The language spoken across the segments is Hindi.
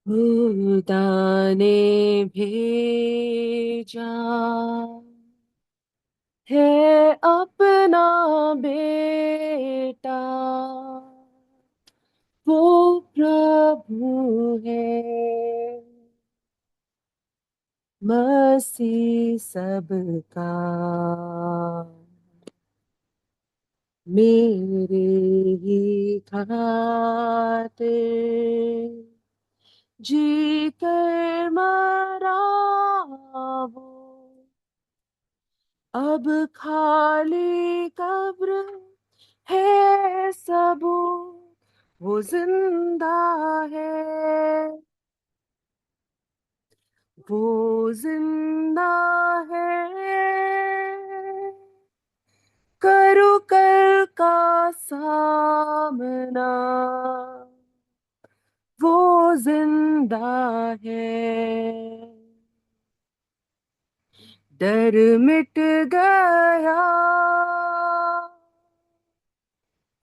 खुदा ने भेजा है अपना बेटा, वो प्रभु है, मसीह सबका, मेरे ही खातिर जी कर मरा वो, अब खाली कब्र है सबूत वो जिंदा है, वो जिंदा है। करो कल का सामना, वो जिंदा है। डर मिट गया,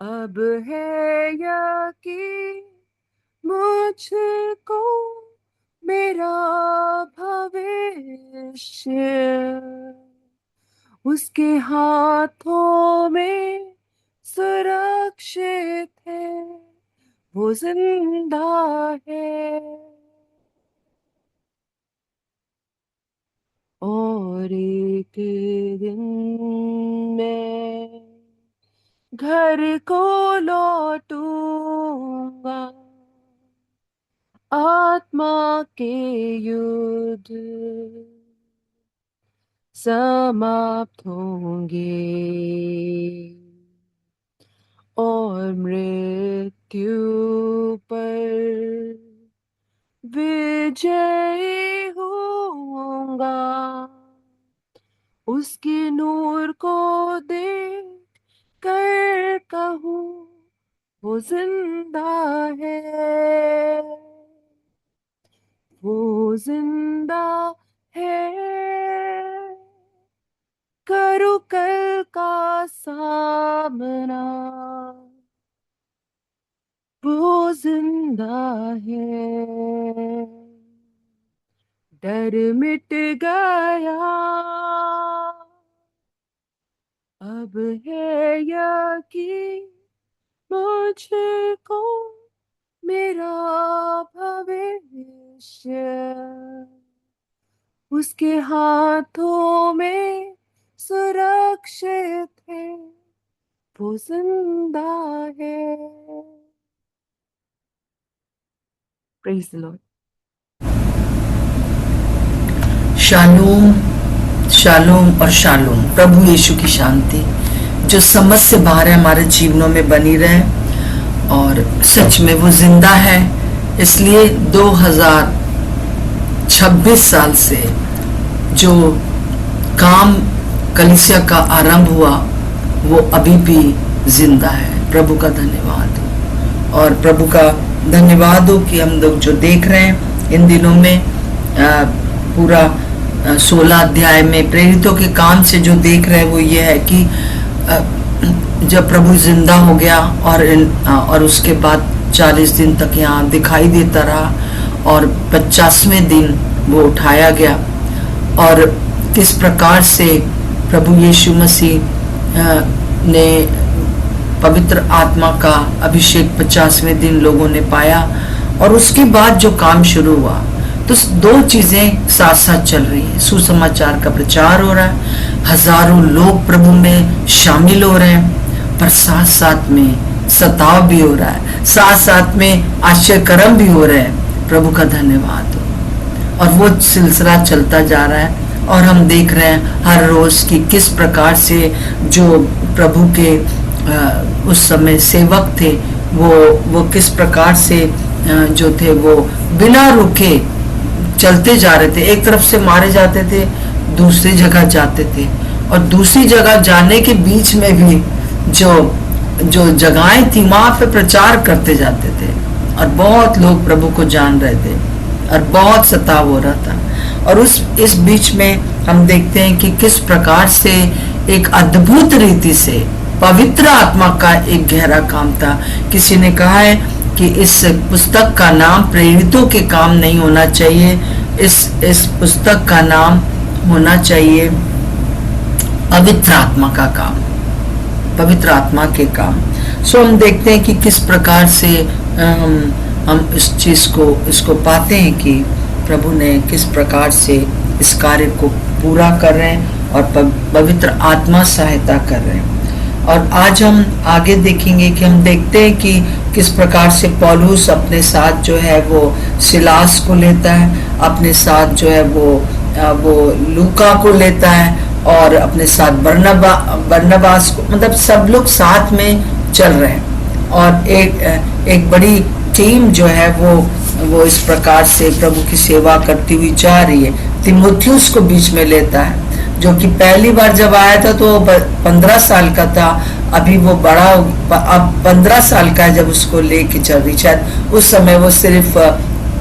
अब है यकीन मुझको मेरा भविष्य उसके हाथों में सुरक्षित है, वो जिंदा है। और एक दिन मैं घर को लौटूंगा, आत्मा के युद्ध समाप्त होंगे और मृत्यु पर विजयी होऊंगा। उसके नूर को देख कर कहूँ वो जिंदा है, वो जिंदा है। करो कल का सामना, वो जिंदा है। डर मिट गया, अब है यकीन मुझको मेरा भविष्य उसके हाथों में सुरक्षित है, वो जिंदा है। Praise the Lord. Shalom, shalom और शालोम। प्रभु यीशु की शांति जो समझ से बाहर है हमारे जीवनों में बनी रहे, और सच में वो जिंदा है। इसलिए 2026 साल से जो काम कलीसिया का आरंभ हुआ वो अभी भी जिंदा है। प्रभु का धन्यवाद हो, और प्रभु का धन्यवाद हो कि हम लोग जो देख रहे हैं इन दिनों में पूरा 16 अध्याय में प्रेरितों के काम से जो देख रहे हैं वो ये है कि जब प्रभु जिंदा हो गया और उसके बाद 40 दिन तक यहाँ दिखाई देता रहा, और 50वें दिन वो उठाया गया, और किस प्रकार से प्रभु यीशु मसीह ने पवित्र आत्मा का अभिषेक 50वें दिन लोगों ने पाया, और उसके बाद जो काम शुरू हुआ तो दो चीजें साथ साथ चल रही है। सुसमाचार का प्रचार हो रहा है, हजारों लोग प्रभु में शामिल हो रहे हैं, पर साथ साथ में सताव भी हो रहा है, साथ साथ में आश्चर्यकर्म भी हो रहे हैं। प्रभु का धन्यवाद हो, और वो सिलसिला चलता जा रहा है, और हम देख रहे हैं हर रोज की किस प्रकार से जो प्रभु के उस समय सेवक थे वो किस प्रकार से जो थे वो बिना रुके चलते जा रहे थे। एक तरफ से मारे जाते थे, दूसरी जगह जाते थे, और दूसरी जगह जाने के बीच में भी जो जगहें थी वहां पे प्रचार करते जाते थे, और बहुत लोग प्रभु को जान रहे थे, और बहुत सताव हो रहा था। और इस बीच में हम देखते हैं कि किस प्रकार से एक अद्भुत रीति से पवित्र आत्मा का एक गहरा काम था। किसी ने कहा है कि इस पुस्तक का नाम प्रेरितों के काम नहीं होना चाहिए, इस पुस्तक का नाम होना चाहिए पवित्र आत्मा का काम, पवित्र आत्मा के काम। सो हम देखते हैं कि किस प्रकार से हम इस चीज को इसको पाते हैं कि प्रभु ने किस प्रकार से इस कार्य को पूरा कर रहे हैं और पवित्र आत्मा सहायता कर रहे हैं। और आज हम आगे देखेंगे कि हम देखते हैं कि किस प्रकार से पौलुस अपने साथ जो है वो सिलास को लेता है, अपने साथ जो है वो लूका को लेता है और अपने साथ बरनबास को, मतलब सब लोग साथ में चल रहे हैं और एक बड़ी टीम जो है वो इस प्रकार से प्रभु की सेवा करती हुई जा रही है। तीमुथियुस को बीच में लेता है, जो कि पहली बार जब आया था तो 15 साल का था, अभी वो बड़ा अब 15 साल का है जब उसको लेके चल रही। शायद उस समय वो सिर्फ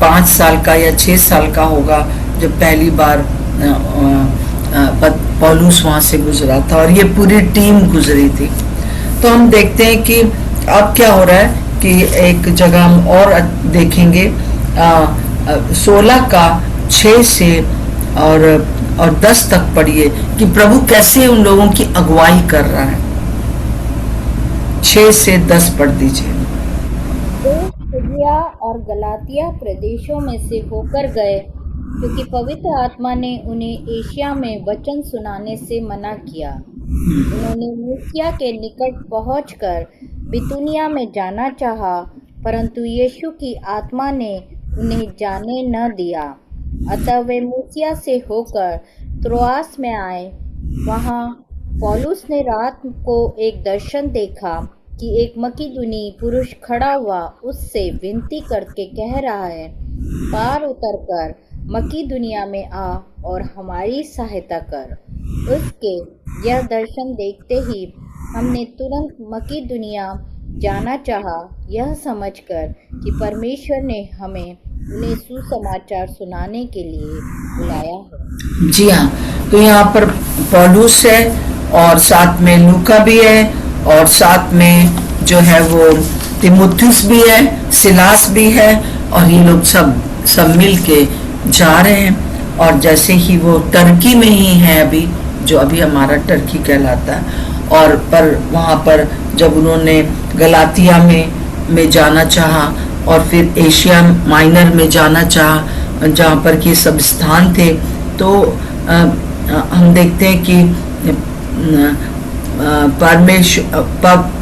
5 साल का या 6 साल का होगा जब पहली बार पौलुस वहां से गुजरा था और ये पूरी टीम गुजरी थी। तो हम देखते हैं कि अब क्या हो रहा है कि एक जगह हम और देखेंगे 16 का 6 से और 10 तक पढ़िए कि प्रभु कैसे उन लोगों की अगुवाई कर रहा है। 6 से 10 पढ़ दीजिए। वे सीरिया और गलातिया प्रदेशों में से होकर गए, क्योंकि पवित्र आत्मा ने उन्हें एशिया में वचन सुनाने से मना किया। उन्होंने मूसिया के निकट पहुंचकर बितूनिया में जाना चाहा, परंतु यीशु की आत्मा ने उन्हें जाने न दिया। अतः वे मूसिया से होकर त्रोआस में आए। वहां पौलुस ने रात को एक दर्शन देखा कि एक मकीदुनी पुरुष खड़ा हुआ उससे विनती करके कह रहा है, पार उतरकर मकीदुनिया में आ और हमारी सहायता कर। उसके यह दर्शन देखते ही हमने तुरंत मकीदुनिया जाना चाहा, यह समझकर कि परमेश्वर ने हमें उन्हें सुसमाचार सुनाने के लिए बुलाया है। जी हाँ, तो यहाँ पर पौलुस है और साथ में लूका भी है और साथ में जो है वो तीमुथियुस भी है, सिलास भी है और ये लोग सब मिल के जा रहे हैं। और जैसे ही वो टर्की में ही है अभी, जो अभी हमारा टर्की कहलाता है, और पर वहाँ पर जब उन्होंने गलातिया में जाना चाहा और फिर एशिया माइनर में जाना चाहा जहाँ पर कि सब स्थान थे, तो हम देखते हैं कि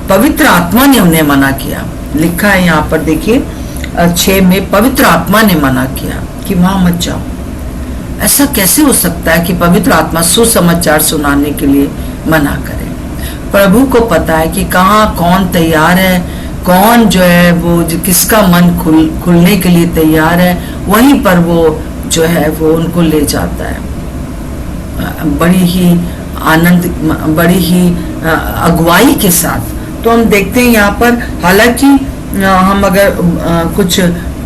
पवित्र आत्मा ने उन्हें मना किया। लिखा है यहाँ पर देखिए 6 में, पवित्र आत्मा ने मना किया कि वहां मत जाओ। ऐसा कैसे हो सकता है कि पवित्र आत्मा सुसमाचार सुनाने के लिए मना करे? प्रभु को पता है कि कहाँ कौन तैयार है, कौन जो है वो किसका मन खुलने के लिए तैयार है, वहीं पर वो जो है वो उनको ले जाता है बड़ी ही आनंद, बड़ी ही अगुवाई के साथ। तो हम देखते हैं यहाँ पर, हालांकि हम अगर कुछ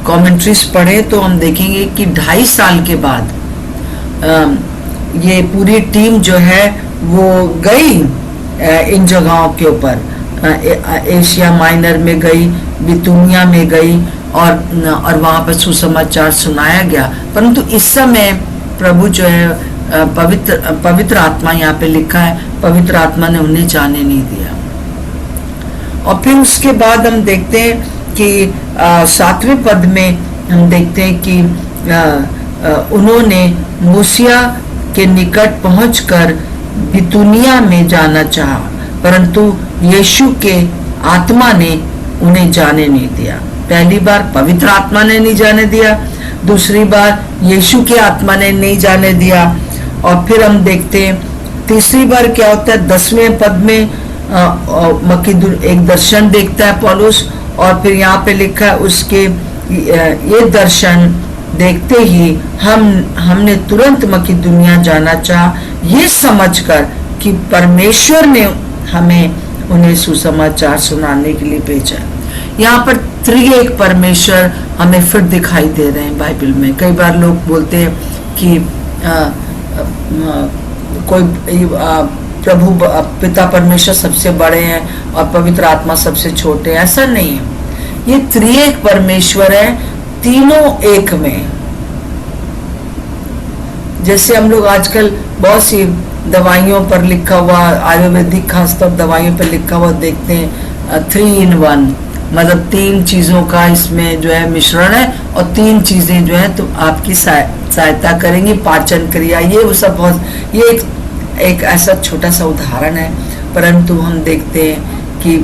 कमेंट्रीज पढ़े तो हम देखेंगे कि 2.5 साल के बाद ये पूरी टीम जो है वो गई इन जगहों के ऊपर, एशिया माइनर में गई, बितूनिया में गई और वहाँ पर सुसमाचार सुनाया गया। परंतु इस समय प्रभु जो है पवित्र आत्मा, यहाँ पे लिखा है पवित्र आत्मा ने उन्हें जाने नहीं दिया। और फिर उसके बाद हम देखते हैं कि 7वें पद में हम देखते हैं कि उन्होंने मूसिया के निकट पहुंचकर बितूनिया में जाना चाहा, परंतु यीशु के आत्मा ने उन्हें जाने नहीं दिया। पहली बार पवित्र आत्मा ने नहीं जाने दिया, दूसरी बार यीशु के आत्मा ने नहीं जाने दिया। और फिर हम देखते हैं तीसरी बार क्या होता है, 10वें पद में एक दर्शन देखता है पौलुस, और फिर यहाँ पे लिखा है उसके ये दर्शन देखते ही हमने तुरंत मकीदुनिया जाना चाहा, ये समझकर कि परमेश्वर ने हमें उन्हें सुसमाचार सुनाने के लिए भेजा। यहाँ पर त्रिएक परमेश्वर हमें फिर दिखाई दे रहे हैं बाइबल में। कई बार लोग बोलते हैं कि प्रभु पिता परमेश्वर सबसे बड़े हैं और पवित्र आत्मा सबसे छोटे हैं। ऐसा नहीं है। ये त्रिएक परमेश्वर है, तीनों एक में। जैसे हम लोग आजकल बहुत सी दवाइयों पर लिखा हुआ, आयुर्वेदिक खासतौर दवाइयों पर लिखा हुआ देखते हैं 3 in 1, मतलब 3 चीजों का इसमें जो है मिश्रण है, और 3 चीजें जो है तो आपकी सहायता करेंगी, पाचन क्रिया, ये वो सब बहुत, ये एक ऐसा छोटा सा उदाहरण है। परंतु हम देखते हैं कि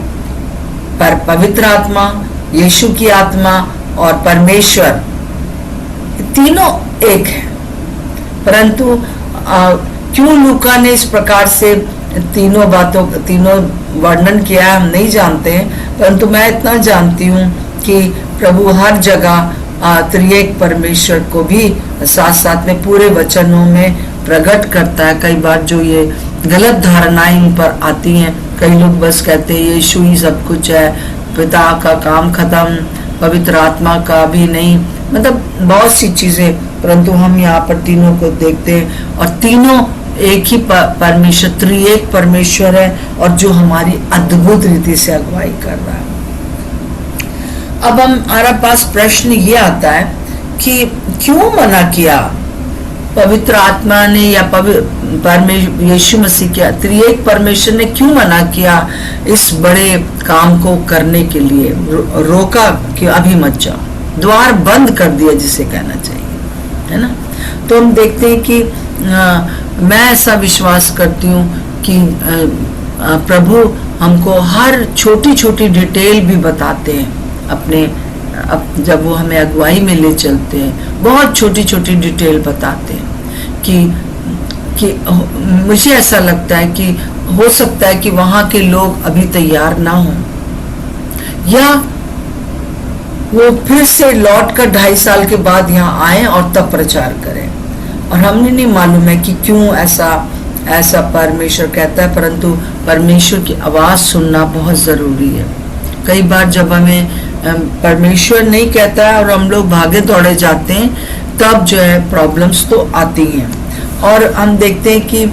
पवित्र आत्मा, यीशु की आत्मा और परमेश्वर तीनों एक है। परंतु क्यों लूका ने इस प्रकार से तीनों वर्णन किया है हम नहीं जानते हैं, परंतु मैं इतना जानती हूँ कि प्रभु हर जगह त्रिएक परमेश्वर को भी साथ साथ में पूरे वचनों में प्रकट करता है। कई बार जो ये गलत धारणाएं इन पर आती हैं, कई लोग बस कहते हैं यीशु ही सब कुछ है, पिता का काम खत्म, पवित्र आत्मा का भी नहीं, मतलब बहुत सी चीजें। परंतु हम यहाँ पर तीनों को देखते हैं और तीनों एक ही परमेश्वर, त्रिएक परमेश्वर है, और जो हमारी अद्भुत रीति से अगुवाई कर रहा है। अब हमारा पास प्रश्न ये आता है कि क्यों मना किया पवित्र आत्मा ने या यीशु मसीह के त्रिएक परमेश्वर ने क्यों मना किया इस बड़े काम को करने के लिए, रोका कि अभी मत जाओ, द्वार बंद कर दिया जिसे कहना चाहिए, है ना। तो हम देखते हैं कि मैं ऐसा विश्वास करती हूँ कि प्रभु हमको हर छोटी छोटी डिटेल भी बताते हैं अपने जब वो हमें अगुवाई में ले चलते हैं, बहुत छोटी छोटी डिटेल बताते हैं कि मुझे ऐसा लगता है कि हो सकता है कि वहाँ के लोग अभी तैयार ना हों, या वो फिर से लौट कर 2.5 साल के बाद यहाँ आए और तब प्रचार करें। और हमने नहीं मालूम है कि क्यों ऐसा परमेश्वर कहता है, परंतु परमेश्वर की आवाज़ सुनना बहुत ज़रूरी है। कई बार जब हमें परमेश्वर नहीं कहता है और हम लोग भागे दौड़े जाते हैं, तब जो है प्रॉब्लम्स तो आती हैं। और हम देखते हैं कि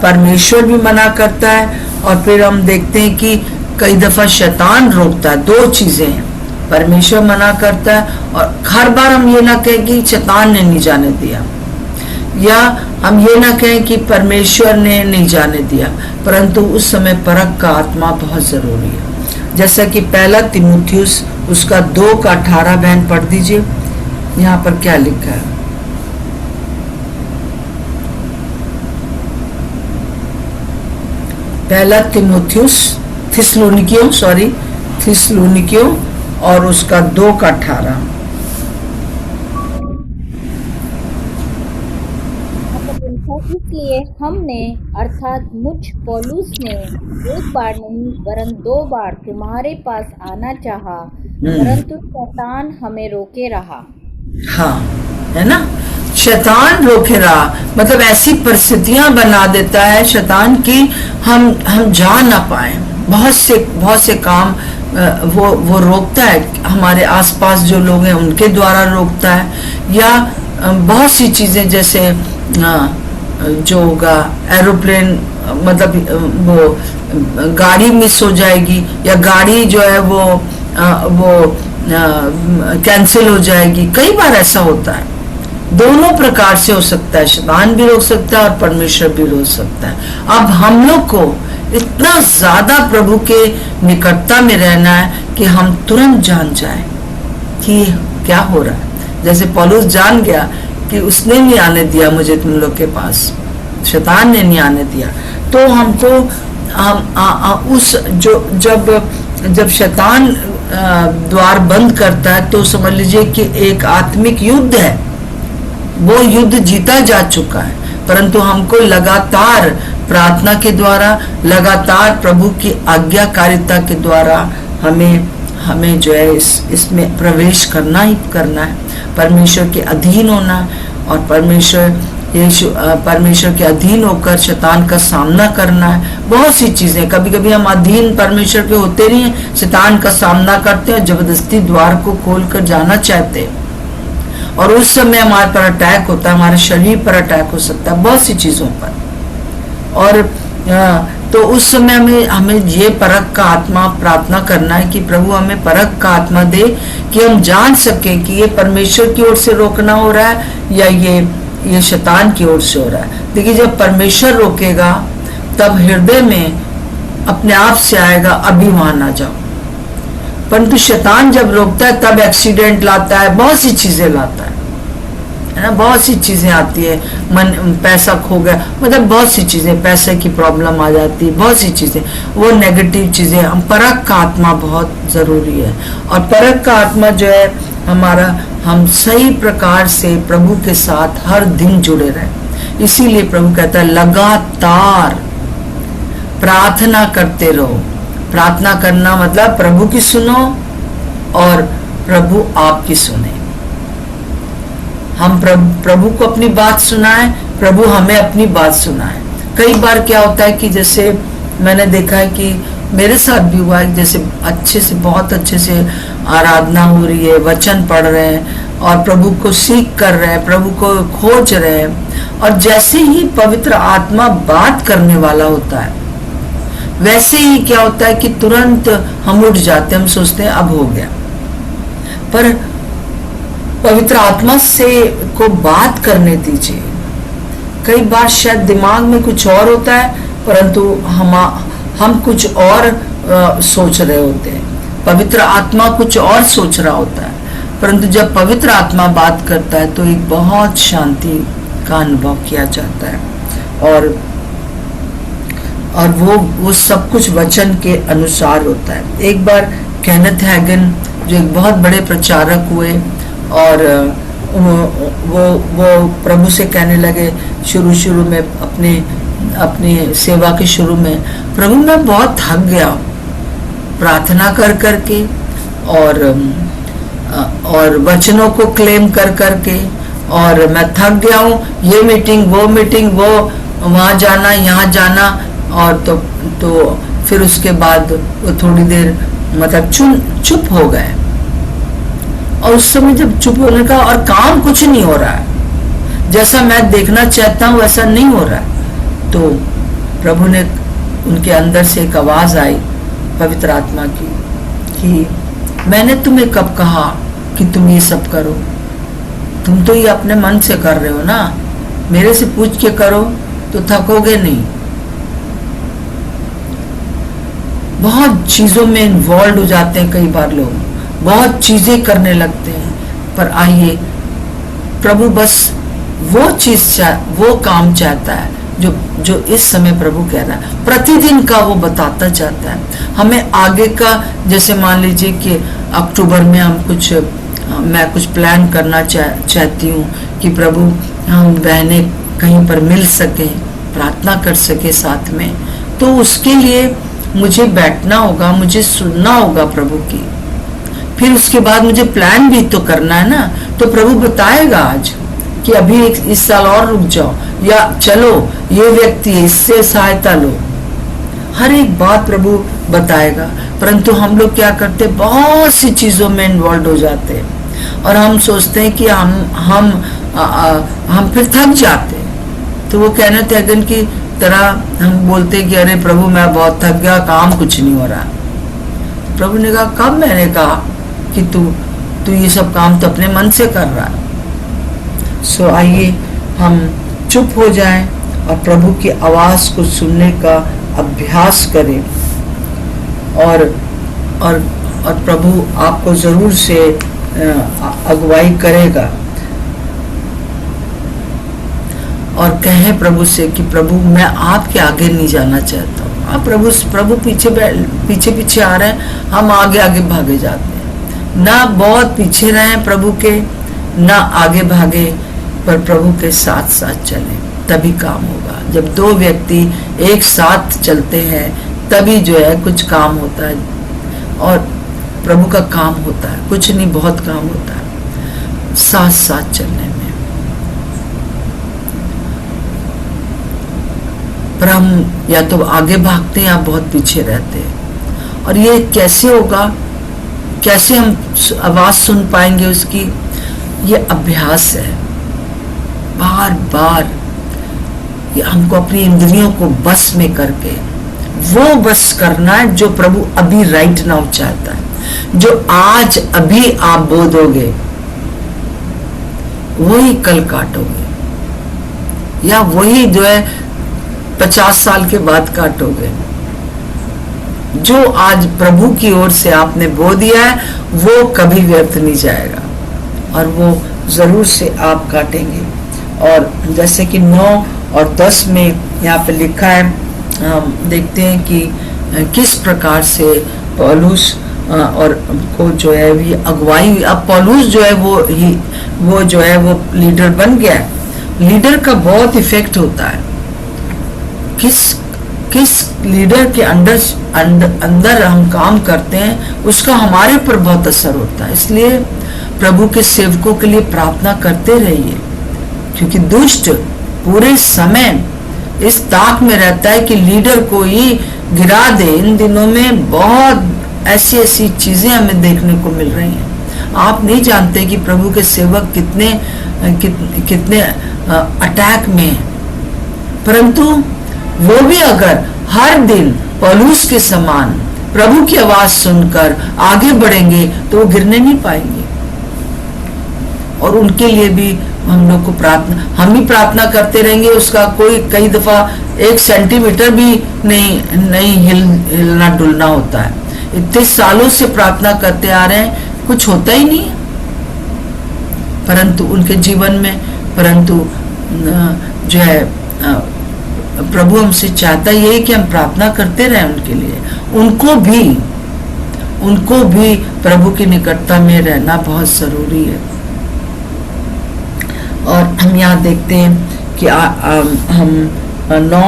परमेश्वर भी मना करता है, और फिर हम देखते हैं कि कई दफ़ा शैतान रोकता है। 2 चीज़ें हैं, परमेश्वर मना करता है और हर बार हम ये ना कहें कि शैतान ने नहीं जाने दिया, या हम ये ना कहें कि परमेश्वर ने नहीं जाने दिया, परंतु उस समय परख का आत्मा बहुत ज़रूरी है। जैसा कि 1 तीमुथियुस उसका 2:18 बहन पढ़ दीजिए, यहाँ पर क्या लिखा है। पहला तीमुथियुस थिस्सलुनीकियों और उसका 2:18। इसलिए हमने अर्थात मुझ पौलुस ने एक बार नहीं वरन 2 बार तुम्हारे पास आना चाहा, परंतु शैतान हमें रोके रहा। हाँ, है ना, शैतान रोके रहा, मतलब ऐसी परिस्थितियां बना देता है शैतान की हम जा ना पाए। बहुत से काम वो रोकता है, हमारे आसपास जो लोग हैं उनके द्वारा रोकता है, या बहुत सी चीजें जैसे जो होगा एरोप्लेन, मतलब वो गाड़ी मिस हो जाएगी, या गाड़ी जो है वो कैंसिल हो जाएगी। कई बार ऐसा होता है, दोनों प्रकार से हो सकता है, शैतान भी रोक सकता है और परमेश्वर भी रोक सकता है। अब हम लोग को इतना ज्यादा प्रभु के निकटता में रहना है कि हम तुरंत जान जाए कि क्या हो रहा है। जैसे पौलुस जान गया कि उसने नहीं आने दिया मुझे तुम लोग के पास, शैतान ने नहीं आने दिया, तो हमको उस जब शैतान द्वार बंद करता है तो समझ लीजिए कि एक आत्मिक युद्ध है, वो युद्ध जीता जा चुका है। परंतु हमको लगातार प्रार्थना के द्वारा, लगातार प्रभु की आज्ञाकारिता के द्वारा हमें जो है इसमें प्रवेश करना ही करना है, परमेश्वर के अधीन होना, और परमेश्वर के अधीन होकर शैतान का सामना करना है। बहुत सी चीजें, कभी कभी हम अधीन परमेश्वर के होते नहीं हैं, शैतान का सामना करते हैं, जबरदस्ती द्वार को खोल कर जाना चाहते हैं, और उस समय हमारे पर अटैक होता है, हमारे शरीर पर अटैक हो सकता है, बहुत सी चीजों पर। और हाँ, तो उस समय हमें हमें ये परख का आत्मा प्रार्थना करना है कि प्रभु हमें परख का आत्मा दे कि हम जान सके कि ये परमेश्वर की ओर से रोकना हो रहा है या ये शैतान की ओर से हो रहा है। देखिए, जब परमेश्वर रोकेगा तब हृदय में अपने आप से आएगा अभी वहां ना जाओ, परंतु शैतान जब रोकता है तब एक्सीडेंट लाता है, बहुत सी चीजें लाता है ना, बहुत सी चीजें आती है, पैसा खो गया, मतलब बहुत सी चीजें, पैसे की प्रॉब्लम आ जाती है, बहुत सी चीजें, वो नेगेटिव चीजें। हम परख का आत्मा बहुत जरूरी है, और परख का आत्मा जो है हमारा, हम सही प्रकार से प्रभु के साथ हर दिन जुड़े रहे। इसीलिए प्रभु कहता है लगातार प्रार्थना करते रहो। प्रार्थना करना मतलब प्रभु की सुनो और प्रभु आपकी सुने। हम प्रभु को अपनी बात सुनाएं, प्रभु हमें अपनी बात सुनाएं। कई बार क्या होता है कि जैसे मैंने देखा है कि मेरे साथ भी हुआ है, जैसे अच्छे से, बहुत अच्छे से आराधना हो रही है, वचन पढ़ रहे हैं और प्रभु को सीख कर रहे हैं, प्रभु को खोज रहे हैं, और जैसे ही पवित्र आत्मा बात करने वाला होता है वैसे ही क्या होता है कि तुरंत हम उठ जाते हैं, हम सोचते हैं अब हो गया। पर पवित्र आत्मा से को बात करने दीजिए। कई बार शायद दिमाग में कुछ और होता है, परंतु हम कुछ और सोच रहे होते हैं, पवित्र आत्मा कुछ और सोच रहा होता है, परंतु जब पवित्र आत्मा बात करता है तो एक बहुत शांति का अनुभव किया जाता है, और वो सब कुछ वचन के अनुसार होता है। एक बार केनेथ हैगन जो एक बहुत बड़े प्रचारक हुए, और वो प्रभु से कहने लगे शुरू में अपनी सेवा के शुरू में, प्रभु मैं बहुत थक गया प्रार्थना कर करके और वचनों को क्लेम कर करके, और मैं थक गया हूँ, ये मीटिंग वो वहाँ जाना यहाँ जाना, और तो फिर उसके बाद वो थोड़ी देर मतलब चुप हो गए। और उस समय जब चुप होने का, और काम कुछ नहीं हो रहा है, जैसा मैं देखना चाहता हूँ वैसा नहीं हो रहा है, तो प्रभु ने, उनके अंदर से एक आवाज आई पवित्र आत्मा की कि मैंने तुम्हें कब कहा कि तुम ये सब करो, तुम तो ये अपने मन से कर रहे हो ना, मेरे से पूछ के करो तो थकोगे नहीं। बहुत चीजों में इन्वॉल्व हो जाते हैं कई बार लोग, बहुत चीजें करने लगते हैं, पर आइए प्रभु बस वो काम चाहता है जो इस समय प्रभु कह रहा है, प्रतिदिन का वो बताता चाहता है हमें आगे का। जैसे मान लीजिए कि अक्टूबर में मैं कुछ प्लान करना चाहती हूँ कि प्रभु हम बहनें कहीं पर मिल सके, प्रार्थना कर सके साथ में, तो उसके लिए मुझे बैठना होगा, मुझे सुनना होगा प्रभु की, फिर उसके बाद मुझे प्लान भी तो करना है ना। तो प्रभु बताएगा आज कि अभी इस साल और रुक जाओ, या चलो ये व्यक्ति है इससे सहायता लो, हर एक बात प्रभु बताएगा। परंतु हम लोग क्या करते, बहुत सी चीजों में इन्वॉल्व हो जाते हैं, और हम सोचते हैं कि हम फिर थक जाते हैं। तो वो केनेथ हैगन की तरह हम बोलते कि अरे प्रभु मैं बहुत थक गया, काम कुछ नहीं हो रहा। प्रभु ने कहा कब मैंने कहा कि तू ये सब काम तो अपने मन से कर रहा है। सो आइए हम चुप हो जाएं और प्रभु की आवाज को सुनने का अभ्यास करें, और प्रभु आपको जरूर से अगुवाई करेगा। और कहें प्रभु से कि प्रभु मैं आपके आगे नहीं जाना चाहता हूँ। आप प्रभु पीछे आ रहे हैं, हम आगे भागे जाते हैं। ना बहुत पीछे रहे प्रभु के, ना आगे भागे, पर प्रभु के साथ साथ चले, तभी काम होगा। जब दो व्यक्ति एक साथ चलते हैं तभी जो है कुछ काम होता है, और प्रभु का काम होता है, कुछ नहीं बहुत काम होता है साथ साथ चलने में। पर हम या तो आगे भागते हैं या बहुत पीछे रहते हैं। और ये कैसे होगा, कैसे हम आवाज सुन पाएंगे उसकी? ये अभ्यास है, बार बार कि हमको अपनी इंद्रियों को बस में करके वो बस करना है जो प्रभु अभी राइट नाउ चाहता है। जो आज अभी आप बोधोगे वही कल काटोगे, या वही जो है 50 साल के बाद काटोगे। जो आज प्रभु की ओर से आपने बो दिया है वो कभी व्यर्थ नहीं जाएगा, और वो जरूर से आप काटेंगे। और जैसे कि 9 और 10 में यहाँ पे लिखा है, हम देखते हैं कि किस प्रकार से पौलुस और को जो है ये अगुवाई, अब पौलुस जो है वो जो है वो लीडर बन गया है। लीडर का बहुत इफेक्ट होता है, किस लीडर के अंदर हम काम करते हैं उसका हमारे ऊपर बहुत असर होता है। इसलिए प्रभु के सेवकों के लिए प्रार्थना करते रहिए, क्योंकि दुष्ट पूरे समय इस ताक में रहता है कि लीडर को ही गिरा दे। इन दिनों में बहुत ऐसी ऐसी चीजें हमें देखने को मिल रही हैं। आप नहीं जानते कि प्रभु के सेवक कितने अटैक में हैं, परंतु वो भी अगर हर दिन पौलुस के समान प्रभु की आवाज सुनकर आगे बढ़ेंगे तो वो गिरने नहीं पाएंगे। और उनके लिए भी हम लोग को हम ही प्रार्थना करते रहेंगे, उसका कोई कई दफा 1 सेंटीमीटर भी नहीं हिलना डुलना होता है। इतने सालों से प्रार्थना करते आ रहे हैं, कुछ होता ही नहीं है। परंतु उनके जीवन में जो है प्रभु हमसे चाहता यही कि हम प्रार्थना करते रहें उनके लिए। उनको भी प्रभु की निकटता में रहना बहुत जरूरी है। और हम यहाँ देखते हैं कि हम 9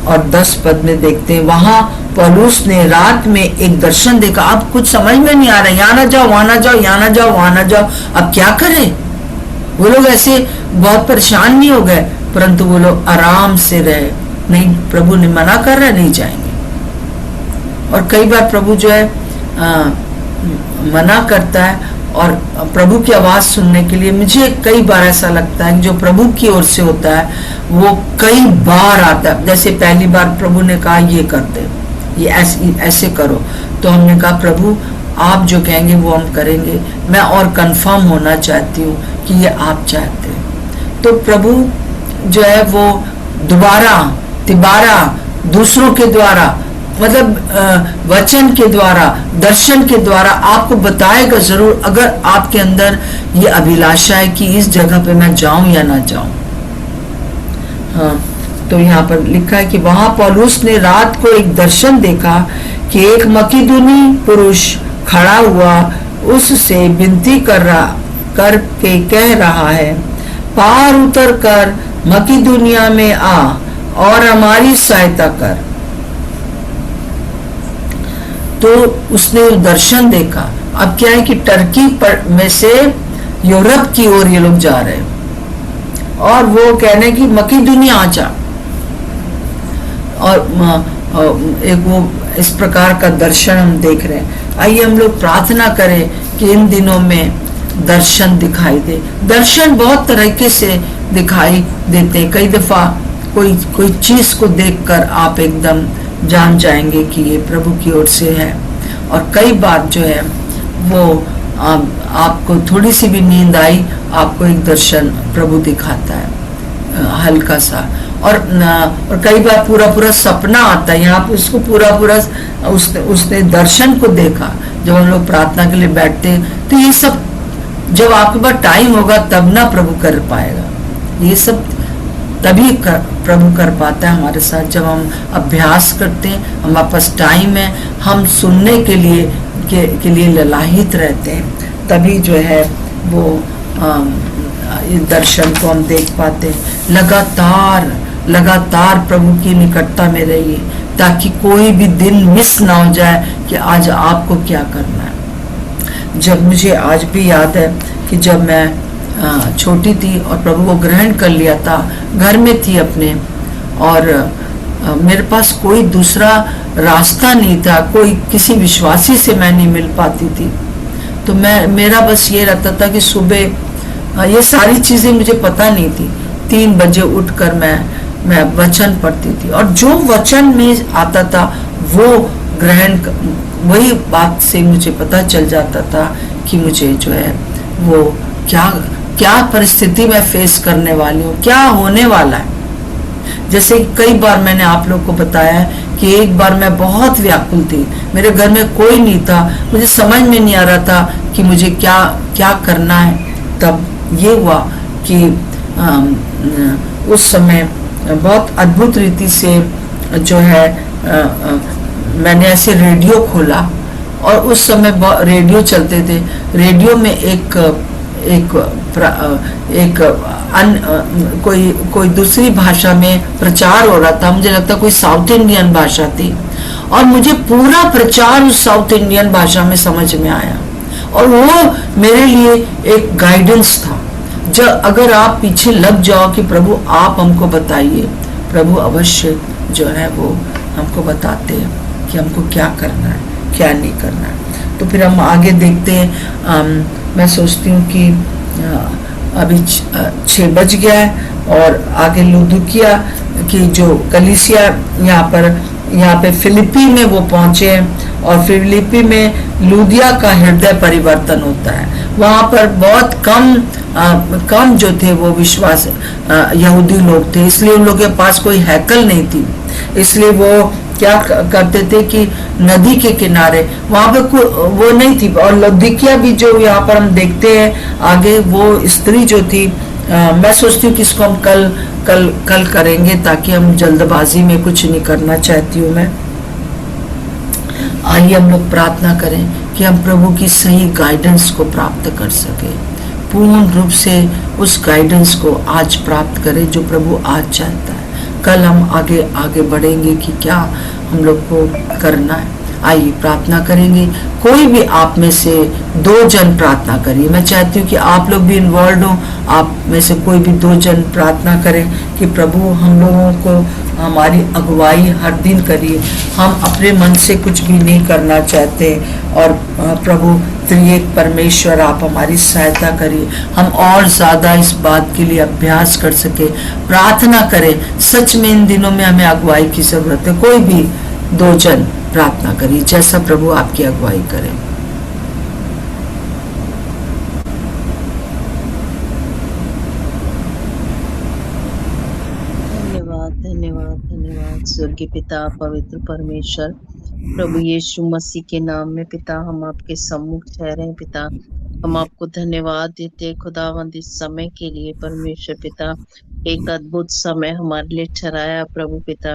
और 10 पद में देखते हैं, वहां पौलुस ने रात में एक दर्शन देखा। अब कुछ समझ में नहीं आ रहा, यहाँ ना जाओ वहां ना जाओ, यहाँ ना जाओ वहां ना जाओ। अब क्या करें? वो लोग ऐसे बहुत परेशान नहीं हो गए, परंतु वो लोग आराम से रहे। नहीं, प्रभु ने मना कर रहा, नहीं जाएंगे। और कई बार प्रभु जो है मना करता है, और प्रभु की आवाज सुनने के लिए मुझे कई बार ऐसा लगता है कि जो प्रभु की ओर से होता है वो कई बार आता है। जैसे पहली बार प्रभु ने कहा ये कर दे, ये ऐसे करो, तो हमने कहा प्रभु आप जो कहेंगे वो हम करेंगे, मैं और कंफर्म होना चाहती हूँ कि ये आप चाहते हैं। तो प्रभु जो है वो तिबारा दूसरों के द्वारा, मतलब वचन के द्वारा, दर्शन के द्वारा आपको बताएगा जरूर, अगर आपके अंदर ये अभिलाषा है कि इस जगह पे मैं जाऊं या ना जाऊं। हाँ, तो यहाँ पर लिखा है कि वहां पौलुस ने रात को एक दर्शन देखा कि एक मकीदुनी पुरुष खड़ा हुआ उससे विनती करके कह रहा है, पार उतर कर मकीदुनिया में आ और हमारी सहायता कर। तो उसने दर्शन देखा। अब क्या है कि टर्की में से यूरोप की ओर ये लोग जा रहे हैं, और वो कहने की मकीदुनिया आ जा। और एक वो इस प्रकार का दर्शन हम देख रहे हैं। आइए हम लोग प्रार्थना करें कि इन दिनों में दर्शन दिखाई दे। दर्शन बहुत तरीके से दिखाई देते हैं। कई दफा कोई चीज को देखकर आप एकदम जान जाएंगे कि ये प्रभु की ओर से है। और कई बार जो है वो आपको थोड़ी सी भी नींद आई, आपको एक दर्शन प्रभु दिखाता है हल्का सा। और कई बार पूरा सपना आता है। यहाँ पे उसको पूरा उसने दर्शन को देखा। जब हम लोग प्रार्थना के लिए बैठते हैं तो ये सब जब आपके पास टाइम होगा तब ना प्रभु कर पाएगा। ये सब तभी प्रभु कर पाता है हमारे साथ, जब हम अभ्यास करते हैं, हमारे पास टाइम है, हम सुनने के लिए ललाहित रहते हैं, तभी जो है वो इस दर्शन को हम देख पाते हैं। लगातार प्रभु की निकटता में रहिए, ताकि कोई भी दिन मिस ना हो जाए कि आज आपको क्या करना है। जब मुझे आज भी याद है कि जब मैं छोटी थी और प्रभु को ग्रहण कर लिया था, घर में थी अपने, और मेरे पास कोई दूसरा रास्ता नहीं था, कोई किसी विश्वासी से मैं नहीं मिल पाती थी। तो मेरा बस ये रहता था कि सुबह ये सारी चीजें मुझे पता नहीं थी। 3 बजे उठकर मैं मैं वचन पढ़ती थी और जो वचन में आता था वो वही बात से मुझे पता चल जाता था कि मुझे जो है वो क्या क्या परिस्थिति में फेस करने वाली हूँ, क्या होने वाला है। जैसे कई बार मैंने आप लोग को बताया है कि एक बार मैं बहुत व्याकुल थी, मेरे घर में कोई नहीं था, मुझे समझ में नहीं आ रहा था कि मुझे क्या क्या करना है। तब ये हुआ कि उस समय बहुत अद्भुत रीति से जो है मैंने ऐसे रेडियो खोला और उस समय रेडियो चलते थे। रेडियो में कोई दूसरी भाषा में प्रचार हो रहा था, मुझे लगता कोई साउथ इंडियन भाषा थी और मुझे पूरा प्रचार उस साउथ इंडियन भाषा में समझ में आया और वो मेरे लिए एक गाइडेंस था। जब अगर आप पीछे लग जाओ कि प्रभु आप हमको बताइए, प्रभु अवश्य जो है वो हमको बताते हैं कि हमको क्या करना है क्या नहीं करना है। तो फिर हम आगे देखते हैं। मैं सोचती हूँ कि अभी 6 बज गया है और आगे लुदुकिया की जो कलीसिया यहाँ पे फिलिपी में वो पहुंचे हैं और फिलिपी में लुदिया का हृदय परिवर्तन होता है। वहाँ पर बहुत कम जो थे वो विश्वास यहूदी लोग थे, इसलिए उन लोगों के पास कोई हैकल नहीं थी। इसलिए वो क्या करते थे कि नदी के किनारे वहां पे वो नहीं थी। और लुदिकिया भी जो यहाँ पर हम देखते हैं आगे, वो स्त्री जो थी, मैं सोचती हूँ कि इसको हम कल करेंगे ताकि हम जल्दबाजी में कुछ नहीं करना चाहती हूँ मैं। आइए हम लोग प्रार्थना करें कि हम प्रभु की सही गाइडेंस को प्राप्त कर सके, पूर्ण रूप से उस गाइडेंस को आज प्राप्त करें जो प्रभु आज चाहता है। कल हम आगे बढ़ेंगे कि क्या हम लोग को करना है। आइए प्रार्थना करेंगे। कोई भी आप में से 2 जन प्रार्थना करिए। मैं चाहती हूँ कि आप लोग भी इन्वॉल्व हो, आप में से कोई भी 2 जन प्रार्थना करें कि प्रभु हम लोगों को हमारी अगुवाई हर दिन करिए। हम अपने मन से कुछ भी नहीं करना चाहते और प्रभु त्रिएक परमेश्वर आप हमारी सहायता करिए, हम और ज्यादा इस बात के लिए अभ्यास कर सके। प्रार्थना करें, सच में इन दिनों में हमें अगुवाई की जरूरत है। कोई भी 2 जन प्रार्थना करिए जैसा प्रभु आपकी अगुवाई करें। धन्यवाद स्वर्गीय पिता पवित्र परमेश्वर, प्रभु यीशु मसीह के नाम में पिता हम आपके सम्मुख ठहरे हैं। पिता हम आपको धन्यवाद देते हैं खुदावंद इस समय के लिए। परमेश्वर पिता एक अद्भुत समय हमारे लिए ठहराया प्रभु पिता,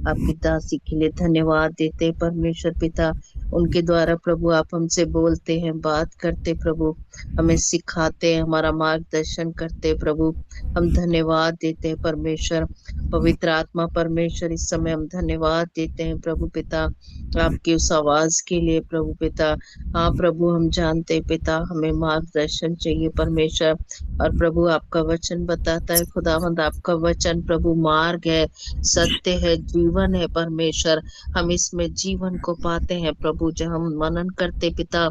आपकी दासी के लिए धन्यवाद देते परमेश्वर पिता। उनके द्वारा प्रभु आप हमसे बोलते हैं, बात करते प्रभु, हमें सिखाते हैं, हमारा मार्गदर्शन करते प्रभु। हम धन्यवाद देते हैं परमेश्वर। पवित्र आत्मा परमेश्वर इस समय हम धन्यवाद देते हैं प्रभु पिता आपकी उस आवाज के लिए प्रभु पिता। हाँ प्रभु हम जानते पिता हमें मार्गदर्शन चाहिए परमेश्वर, और प्रभु आपका वचन बताता है खुदावंद, आपका वचन प्रभु मार्ग है, सत्य है, जीवन है परमेश्वर। हम इसमें जीवन को पाते हैं प्रभु जब हम मनन करते पिता,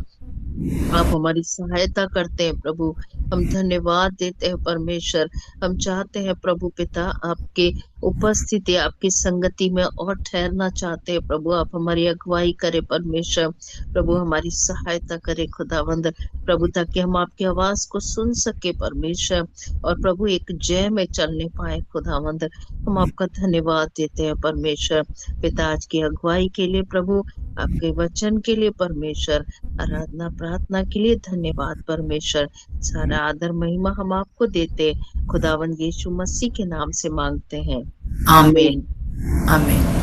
आप हमारी सहायता करते हैं प्रभु। हम धन्यवाद देते हैं परमेश्वर। हम चाहते हैं प्रभु पिता आपके उपस्थिति आपकी संगति में और ठहरना चाहते हैं प्रभु। आप हमारी अगुवाई करे परमेश्वर, प्रभु हमारी सहायता करे खुदावंद प्रभु, ताकि हम आपकी आवाज को सुन सके परमेश्वर और प्रभु एक जय में चलने पाए खुदावंद। हम आपका धन्यवाद देते हैं परमेश्वर पिता आज की अगुवाई के लिए प्रभु, आपके वचन के लिए परमेश्वर, आराधना प्रार्थना के लिए धन्यवाद परमेश्वर। सारा आदर महिमा हम आपको देते खुदावन यीशु मसीह के नाम से मांगते हैं, आमीन आमीन।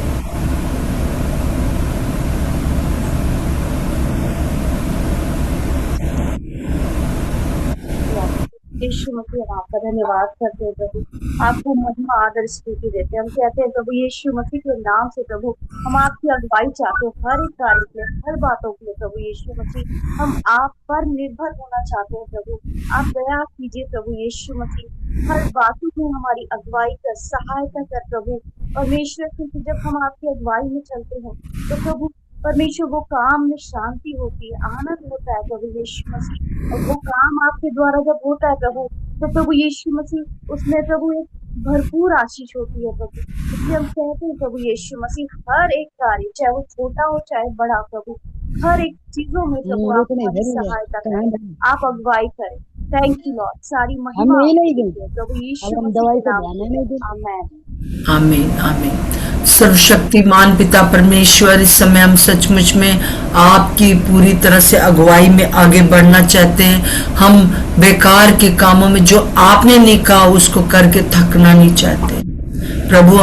यीशु मसीह आपका धन्यवाद करते हैं प्रभु, आपको महिमा आदर स्तुति देते हैं। हम कहते हैं प्रभु यीशु मसीह के नाम से प्रभु हम आपकी अगुवाई चाहते हैं हर एक कार्य के लिए, हर बातों के लिए प्रभु यीशु मसीह। हम आप पर निर्भर होना चाहते हैं प्रभु, आप दया कीजिए प्रभु यीशु मसीह, हर बातों में हमारी अगुवाई कर, सहायता कर प्रभु परमेश्वर। क्योंकि जब हम आपकी अगुवाई में चलते हैं तो प्रभु परमेश्वर वो काम में शांति होती है, आनंद होता है प्रभु यीशु मसीह। और वो काम आपके द्वारा जब होता है प्रभु, तो प्रभु यीशु मसीह उसमें प्रभु एक भरपूर आशीष होती है प्रभु। इसलिए हम कहते हैं प्रभु यीशु मसीह, हर एक कार्य चाहे वो छोटा हो चाहे बड़ा प्रभु, हर एक चीजों में प्रभु आप हमारी सहायता करें, आप अगुवाई करें। थैंक यू लॉर्ड, सारी महिमा प्रभु यीशु मसीह के नाम में, आमीन। आमीन आमीन। सर्वशक्तिमान पिता परमेश्वर, इस समय हम सचमुच में आपकी पूरी तरह से अगुवाई में आगे बढ़ना चाहते हैं। हम बेकार के कामों में जो आपने नहीं कहा उसको करके थकना नहीं चाहते प्रभु।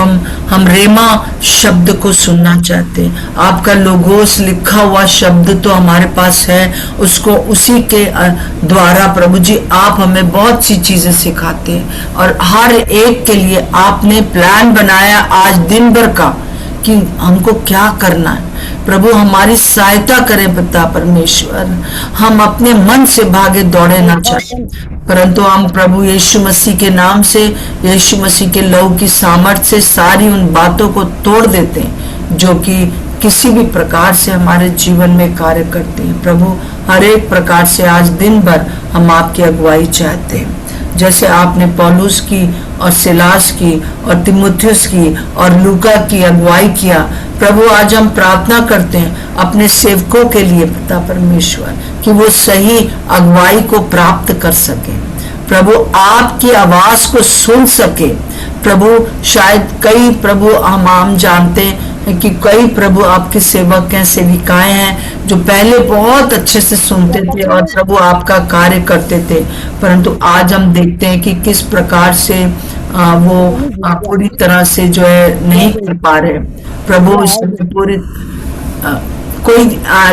हम रेमा शब्द को सुनना चाहते हैं। आपका लोगोस लिखा हुआ शब्द तो हमारे पास है, उसको उसी के द्वारा प्रभु जी आप हमें बहुत सी चीजें सिखाते हैं और हर एक के लिए आपने प्लान बनाया आज दिन भर का कि हमको क्या करना है। प्रभु हमारी सहायता करें पिता परमेश्वर। हम अपने मन से भागे दौड़े ना चाहें, परंतु हम प्रभु यीशु मसीह के नाम से, यीशु मसीह के लहू की सामर्थ्य से सारी उन बातों को तोड़ देते हैं जो कि किसी भी प्रकार से हमारे जीवन में कार्य करते हैं। प्रभु हर एक प्रकार से आज दिन भर हम आपकी अगुवाई चाहते हैं, जैसे आपने पौलुस की और सिलास की और तिमुथियुस की और लूका की अगुवाई किया। प्रभु आज हम प्रार्थना करते हैं अपने सेवकों के लिए पिता परमेश्वर कि वो सही अगुवाई को प्राप्त कर सके, प्रभु आपकी आवाज को सुन सके। प्रभु शायद कई प्रभु हम जानते हैं कि कई प्रभु आपके सेवक हैं, सेविकाएं हैं जो पहले बहुत अच्छे से सुनते थे और प्रभु आपका कार्य करते थे, परंतु आज हम देखते हैं कि किस प्रकार से वो पूरी तरह से जो है नहीं कर पा रहे। प्रभु इस पूरी कोई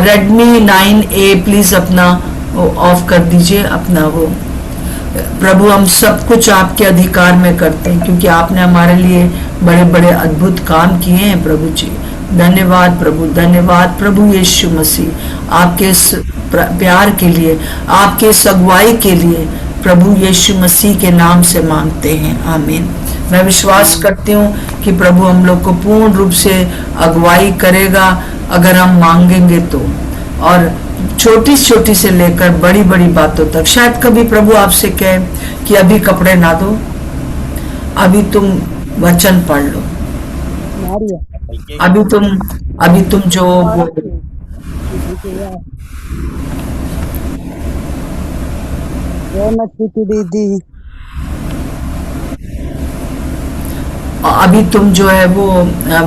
रेडमी 9A प्लीज अपना ऑफ कर दीजिए अपना वो। प्रभु हम सब कुछ आपके अधिकार में करते हैं क्योंकि आपने हमारे लिए बड़े बड़े अद्भुत काम किए हैं प्रभु जी। धन्यवाद प्रभु, धन्यवाद प्रभु यीशु मसीह आपके इस प्यार के लिए, आपके इस अगुवाई के लिए प्रभु यीशु मसीह के नाम से मांगते हैं, आमीन। मैं विश्वास करती हूँ कि प्रभु हम लोग को पूर्ण रूप से अगुवाई करेगा अगर हम मांगेंगे तो, और छोटी छोटी से लेकर बड़ी बड़ी बातों तक। शायद कभी प्रभु आपसे कहे कि अभी कपड़े ना दो, अभी तुम वचन पढ़ लो, अभी तुम जो अभी तुम जो है वो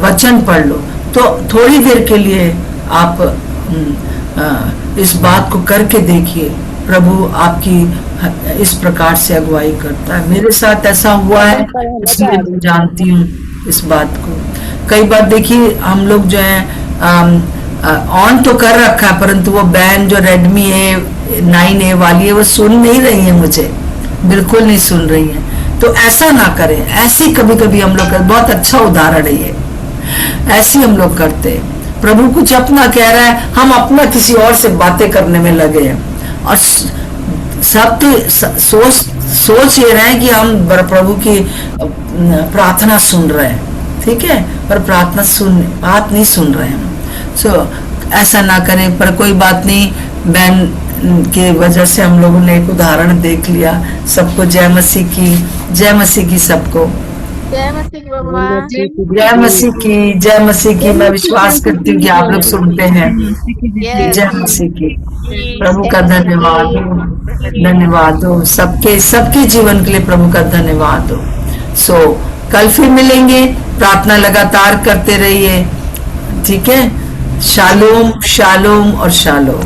वचन पढ़ लो, तो थोड़ी देर के लिए आप इस बात को करके देखिए। प्रभु आपकी इस प्रकार से अगुवाई करता है। मेरे साथ ऐसा हुआ है इसलिए मैं जानती हूँ इस बात को। कई बार देखिए हम लोग जो है ऑन तो कर रखा है, परंतु वो बहन जो रेडमी 9A वाली है वो सुन नहीं रही है, मुझे बिल्कुल नहीं सुन रही है। तो ऐसा ना करें, ऐसी कभी कभी हम लोग, बहुत अच्छा उदाहरण है ये, ऐसी हम लोग करते हैं। प्रभु कुछ अपना कह रहा है, हम अपना किसी और से बातें करने में लगे हैं और सब सोच ये रहे हैं कि हम प्रभु की प्रार्थना सुन रहे हैं, ठीक है, पर बात नहीं सुन रहे हैं। सो ऐसा ना करें। पर कोई बात नहीं, बहन के वजह से हम लोगों ने एक उदाहरण देख लिया। सबको जय मसीह की, जय मसीह की सबको, जय मसीह बाबा, जय मसीह की, जय मसीह की। मैं विश्वास करती हूँ कि आप लोग सुनते हैं। जय मसीह की। प्रभु का धन्यवाद हो, धन्यवाद हो सबके जीवन के लिए प्रभु का धन्यवाद हो। सो कल फिर मिलेंगे, प्रार्थना लगातार करते रहिए, ठीक है। शालोम शालोम और शालोम।